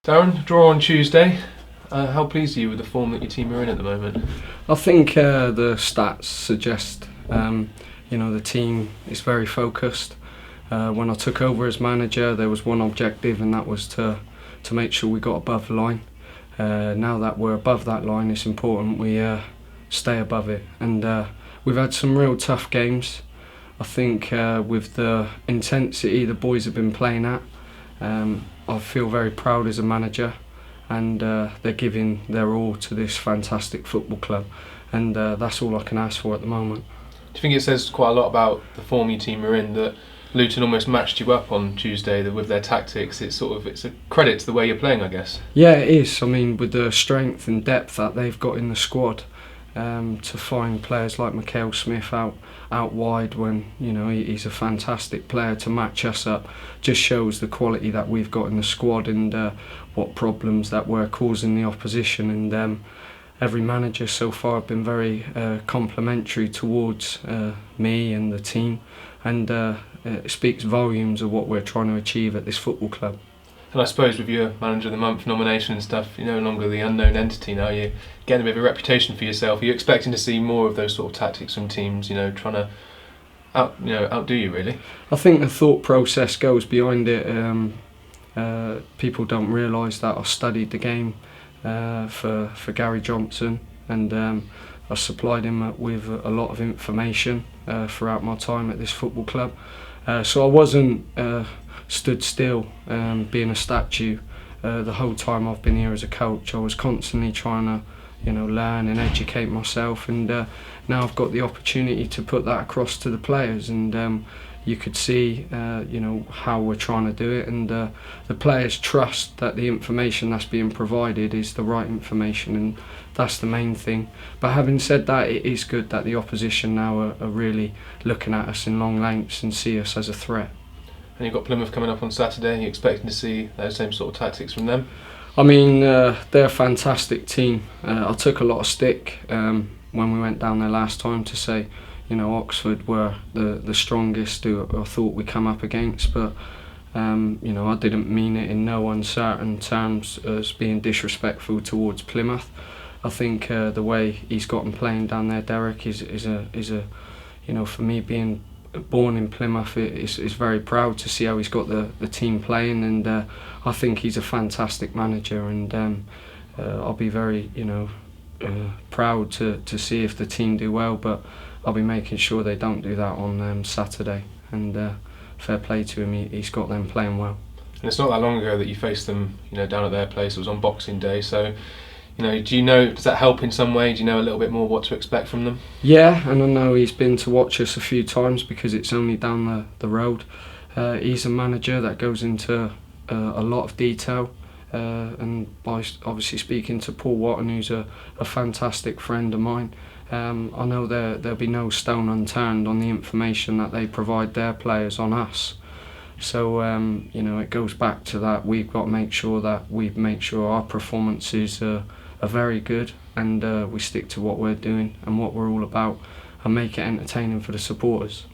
Darren, draw on Tuesday. How pleased are you with the form that your team are in at the moment? I think the stats suggest the team is very focused. When I took over as manager, there was one objective, and that was to make sure we got above the line. Now that we're above that line, it's important we stay above it. And we've had some real tough games. I think with the intensity the boys have been playing at, I feel very proud as a manager, and they're giving their all to this fantastic football club, and that's all I can ask for at the moment. Do you think it says quite a lot about the form your team are in that Luton almost matched you up on Tuesday with their tactics? It's a credit to the way you're playing, I guess. Yeah, it is. I mean, with the strength and depth that they've got in the squad, to find players like Mikael Smith out wide when he's a fantastic player to match us up just shows the quality that we've got in the squad and what problems that we're causing the opposition. And every manager so far have been very complimentary towards me and the team, and it speaks volumes of what we're trying to achieve at this football club. And I suppose with your Manager of the Month nomination and stuff, you're no longer the unknown entity now. You're getting a bit of a reputation for yourself. Are you expecting to see more of those sort of tactics from teams, trying to outdo you, really? I think the thought process goes behind it. People don't realise that I studied the game for Gary Johnson, and I supplied him with a lot of information throughout my time at this football club. So I wasn't stood still, being a statue. The whole time I've been here as a coach, I was constantly trying to learn and educate myself, and now I've got the opportunity to put that across to the players, and you could see how we're trying to do it, and the players trust that the information that's being provided is the right information, and that's the main thing. But having said that, it is good that the opposition now are really looking at us in long lengths and see us as a threat. And you've got Plymouth coming up on Saturday. Are you expecting to see those same sort of tactics from them? I mean, they're a fantastic team. I took a lot of stick when we went down there last time to say, Oxford were the strongest who I thought we come up against, but I didn't mean it in no uncertain terms as being disrespectful towards Plymouth. I think the way he's got them playing down there, Derek, is a for me being born in Plymouth, is very proud to see how he's got the team playing, and I think he's a fantastic manager, and I'll be very proud to see if the team do well, but I'll be making sure they don't do that on Saturday, and fair play to him, he's got them playing well. And it's not that long ago that you faced them down at their place. It was on Boxing Day, so does that help in some way? Do you know a little bit more what to expect from them? Yeah, and I know he's been to watch us a few times because it's only down the road. He's a manager that goes into a lot of detail, and by obviously speaking to Paul Watton, who's a fantastic friend of mine, I know there'll be no stone unturned on the information that they provide their players on us. So it goes back to that. We've got to make sure our performances are very good, and we stick to what we're doing and what we're all about, and make it entertaining for the supporters.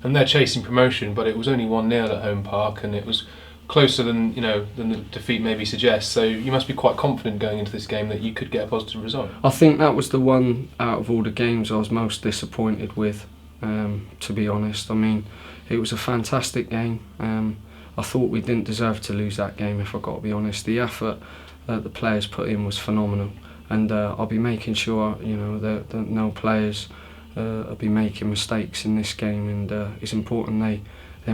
And they're chasing promotion, but it was only 1-0 at home park, and it was closer than the defeat maybe suggests. So you must be quite confident going into this game that you could get a positive result. I think that was the one out of all the games I was most disappointed with, to be honest. I mean, it was a fantastic game. I thought we didn't deserve to lose that game, if I've got to be honest. The effort that the players put in was phenomenal, and I'll be making sure that no players will be making mistakes in this game, and it's important they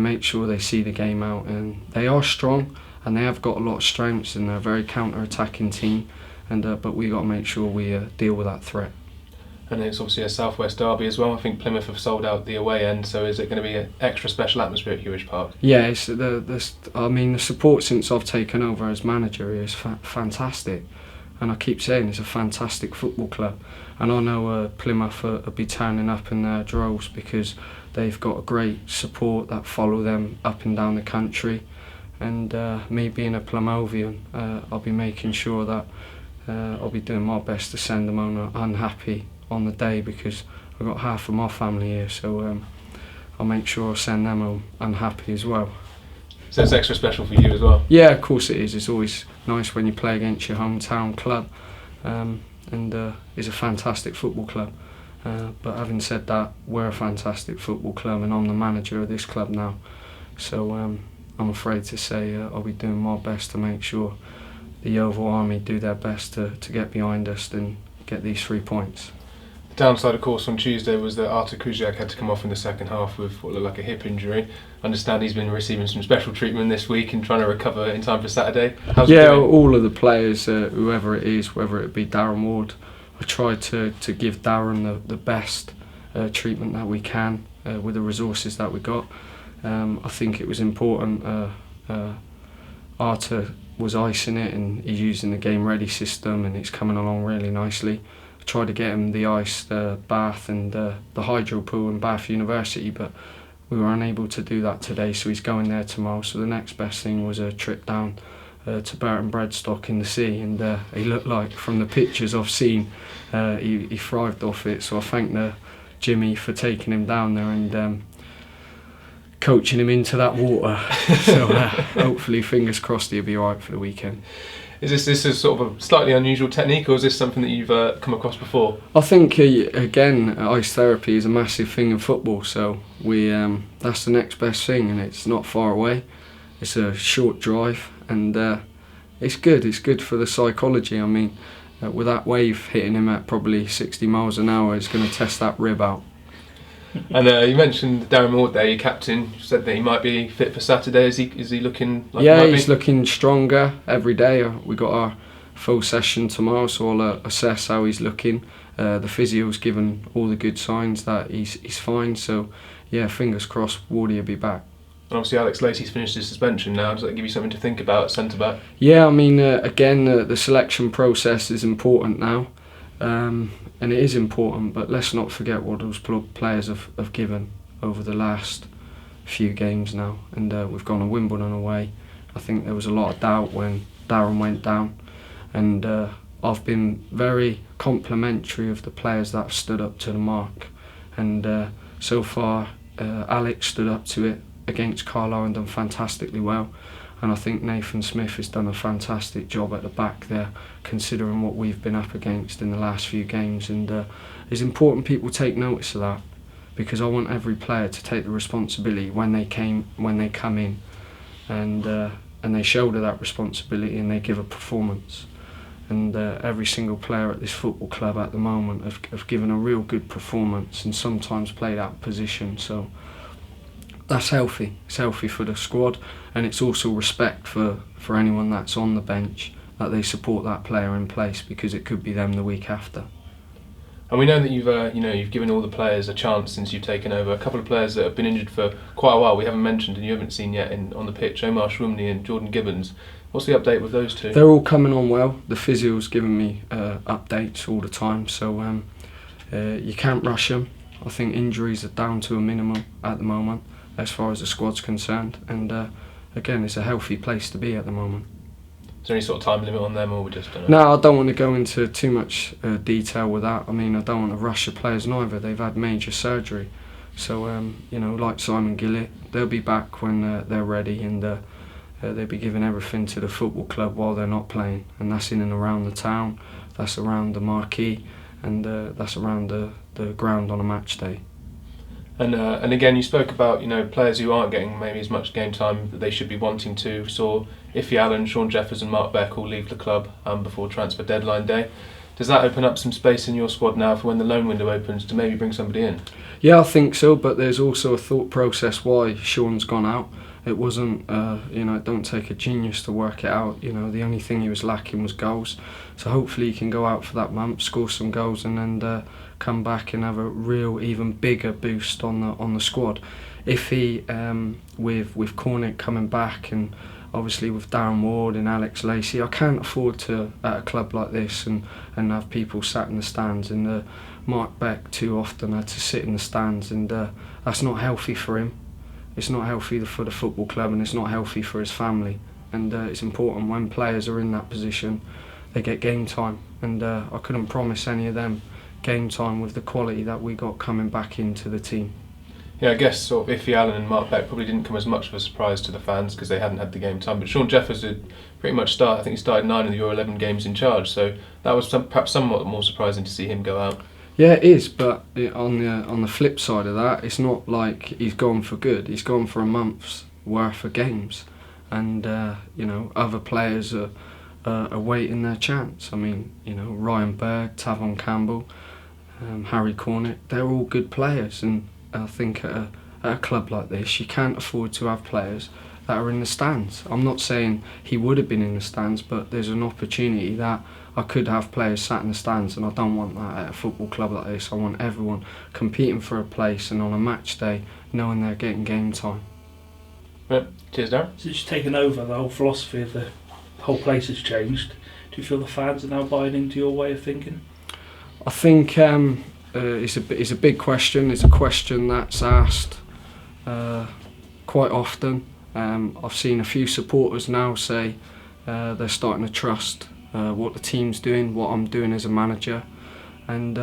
make sure they see the game out, and they are strong and they have got a lot of strengths, and they're a very counter-attacking team, and but we got to make sure we deal with that threat. And it's obviously a Southwest derby as well. I think Plymouth have sold out the away end, so is it going to be an extra special atmosphere at Hewish Park? Yeah, it's the support since I've taken over as manager is fantastic, and I keep saying it's a fantastic football club, and I know Plymouth will be turning up in their droves because they've got a great support that follow them up and down the country, and me being a Plymouthian, I'll be making sure that I'll be doing my best to send them home unhappy on the day, because I've got half of my family here, so I'll make sure I send them home unhappy as well. So it's extra special for you as well? Yeah, of course it is. It's always nice when you play against your hometown club, and it's a fantastic football club. But having said that, we're a fantastic football club, and I'm the manager of this club now. So I'm afraid to say I'll be doing my best to make sure the Yeovil Army do their best to get behind us and get these 3 points. The downside, of course, on Tuesday was that Artur Kuziak had to come off in the second half with what looked like a hip injury. I understand he's been receiving some special treatment this week and trying to recover in time for Saturday. How's he doing? All of the players, whoever it is, whether it be Darren Ward, I tried to give Darren the best treatment that we can with the resources that we got. I think it was important. Artur was icing it and he's using the game ready system and it's coming along really nicely. I tried to get him the ice, the bath and the hydro pool in Bath University, but we were unable to do that today, so he's going there tomorrow. So the next best thing was a trip down to Burton Breadstock in the sea, and he looked like, from the pictures I've seen, he thrived off it. So I thank Jimmy for taking him down there and coaching him into that water. So hopefully, fingers crossed, he'll be alright for the weekend. Is this is sort of a slightly unusual technique, or is this something that you've come across before? I think again, ice therapy is a massive thing in football. So that's the next best thing, and it's not far away. It's a short drive, and it's good. It's good for the psychology. I mean, with that wave hitting him at probably 60 miles an hour, it's going to test that rib out. And you mentioned Darren Ward there, your captain. You said that he might be fit for Saturday. Is he looking like yeah, he might he's be? looking stronger every day. We got our full session tomorrow, so I'll assess how he's looking. The physio's given all the good signs that he's fine. So yeah, fingers crossed, Wardy will be back. And obviously Alex Laceys finished his suspension now. Does that give you something to think about at centre back? Yeah, I mean, again, the selection process is important now. And it is important, but let's not forget what those players have given over the last few games now. And we've gone to Wimbledon away. I think there was a lot of doubt when Darren went down. And I've been very complimentary of the players that have stood up to the mark. And so far, Alex stood up to it against Carlisle and done fantastically well. And I think Nathan Smith has done a fantastic job at the back there, considering what we've been up against in the last few games. And it's important people take notice of that, because I want every player to take the responsibility when they come in, and they shoulder that responsibility and they give a performance. And every single player at this football club at the moment have given a real good performance and sometimes played out of position. So that's healthy. It's healthy for the squad, and it's also respect for anyone that's on the bench, that they support that player in place, because it could be them the week after. And we know that you've given all the players a chance since you've taken over. A couple of players that have been injured for quite a while we haven't mentioned and you haven't seen yet on the pitch, Omar Shwumni and Jordan Gibbons. What's the update with those two? They're all coming on well. The physio's giving me updates all the time, so you can't rush them. I think injuries are down to a minimum at the moment as far as the squad's concerned, and again, it's a healthy place to be at the moment. Is there any sort of time limit on them, or we just don't know? No, I don't want to go into too much detail with that. I mean, I don't want to rush the players neither. They've had major surgery, so like Simon Gillett, they'll be back when they're ready, and they'll be giving everything to the football club while they're not playing, and that's in and around the town, that's around the marquee, and that's around the ground on a match day. And again, you spoke about players who aren't getting maybe as much game time that they should be wanting to. We saw Iffy Allen, Sean Jeffers and Mark Beck all leave the club before transfer deadline day. Does that open up some space in your squad now for when the loan window opens to maybe bring somebody in? Yeah, I think so, but there's also a thought process why Sean's gone out. It wasn't, it don't take a genius to work it out. The only thing he was lacking was goals. So hopefully he can go out for that month, score some goals, and then come back and have a real, even bigger boost on the squad. If he, with Cornick coming back, and obviously with Darren Ward and Alex Lacey, I can't afford to, at a club like this, and have people sat in the stands. And Mark Beck too often had to sit in the stands, and that's not healthy for him. It's not healthy for the football club, and it's not healthy for his family. And it's important when players are in that position, they get game time. And I couldn't promise any of them game time with the quality that we got coming back into the team. Yeah, I guess sort of Iffy Allen and Mark Beck probably didn't come as much of a surprise to the fans because they hadn't had the game time. But Sean Jeffers did pretty much start. I think he started 9 of your 11 games in charge, so that was perhaps somewhat more surprising to see him go out. Yeah, it is. But on the flip side of that, it's not like he's gone for good. He's gone for a month's worth of games, and other players are waiting their chance. I mean, Ryan Berg, Tavon Campbell, Harry Cornett, they're all good players, and I think at a club like this you can't afford to have players that are in the stands. I'm not saying he would have been in the stands, but there's an opportunity that I could have players sat in the stands, and I don't want that at a football club like this. I want everyone competing for a place and on a match day knowing they're getting game time. Right. Cheers, Darren. So it's taken over, the whole philosophy of the whole place has changed. Do you feel the fans are now buying into your way of thinking? I think it's a big question. It's a question that's asked quite often. I've seen a few supporters now say they're starting to trust what the team's doing, what I'm doing as a manager, and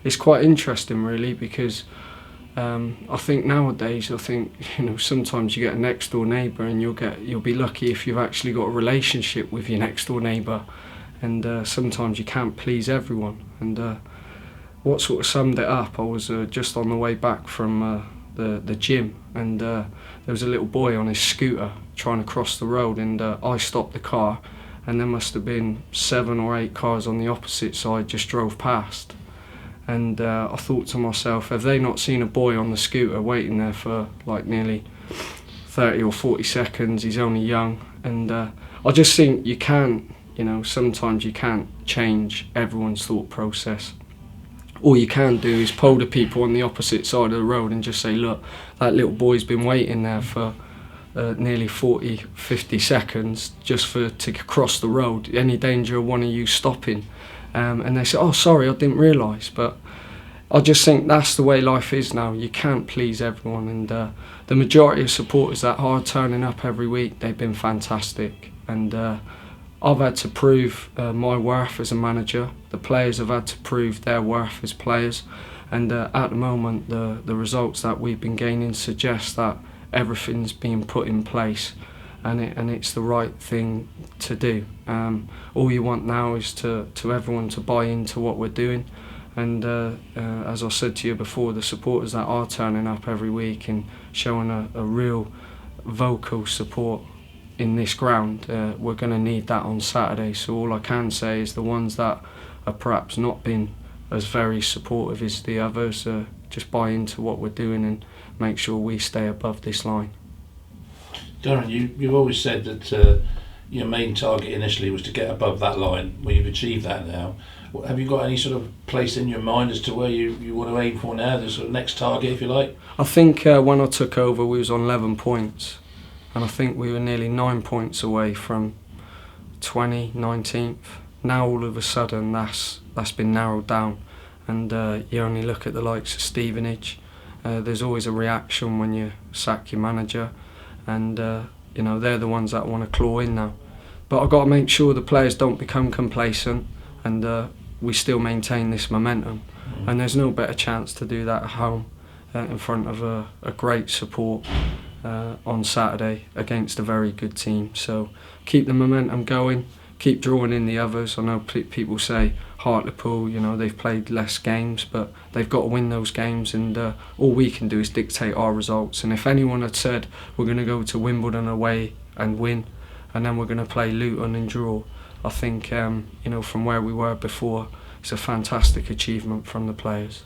it's quite interesting really, because I think nowadays, sometimes you get a next door neighbour and you'll be lucky if you've actually got a relationship with your next door neighbour, and sometimes you can't please everyone. And what sort of summed it up, I was just on the way back from the gym, and there was a little boy on his scooter trying to cross the road, and I stopped the car, and there must have been 7 or 8 cars on the opposite side just drove past. And I thought to myself, have they not seen a boy on the scooter waiting there for like nearly 30 or 40 seconds? He's only young. And I just think you can't, sometimes you can't change everyone's thought process. All you can do is poll the people on the opposite side of the road and just say, look, that little boy's been waiting there for nearly 40, 50 seconds just to cross the road. Any danger of one of you stopping? And they say, oh, sorry, I didn't realise. But I just think that's the way life is now. You can't please everyone. And the majority of supporters that are turning up every week, they've been fantastic. And I've had to prove my worth as a manager. The players have had to prove their worth as players. And at the moment, the results that we've been gaining suggest that everything's being put in place, and it's the right thing to do. All you want now is to everyone to buy into what we're doing, and as I said to you before, the supporters that are turning up every week and showing a real vocal support in this ground, we're going to need that on Saturday. So all I can say is the ones that are perhaps not been as very supportive as the others, just buy into what we're doing and make sure we stay above this line. Darren, you've always said that your main target initially was to get above that line. Well, you've achieved that now. Have you got any sort of place in your mind as to where you want to aim for now, the sort of next target, if you like? I think when I took over, we was on 11 points, and I think we were nearly 9 points away from 19th. Now all of a sudden that's been narrowed down, and you only look at the likes of Stevenage. There's always a reaction when you sack your manager, and they're the ones that want to claw in now. But I've got to make sure the players don't become complacent, and we still maintain this momentum. And there's no better chance to do that at home in front of a great support on Saturday against a very good team. So keep the momentum going, keep drawing in the others. I know people say Hartlepool, they've played less games, but they've got to win those games, and all we can do is dictate our results. And if anyone had said we're going to go to Wimbledon away and win, and then we're going to play Luton and draw, I think from where we were before, it's a fantastic achievement from the players.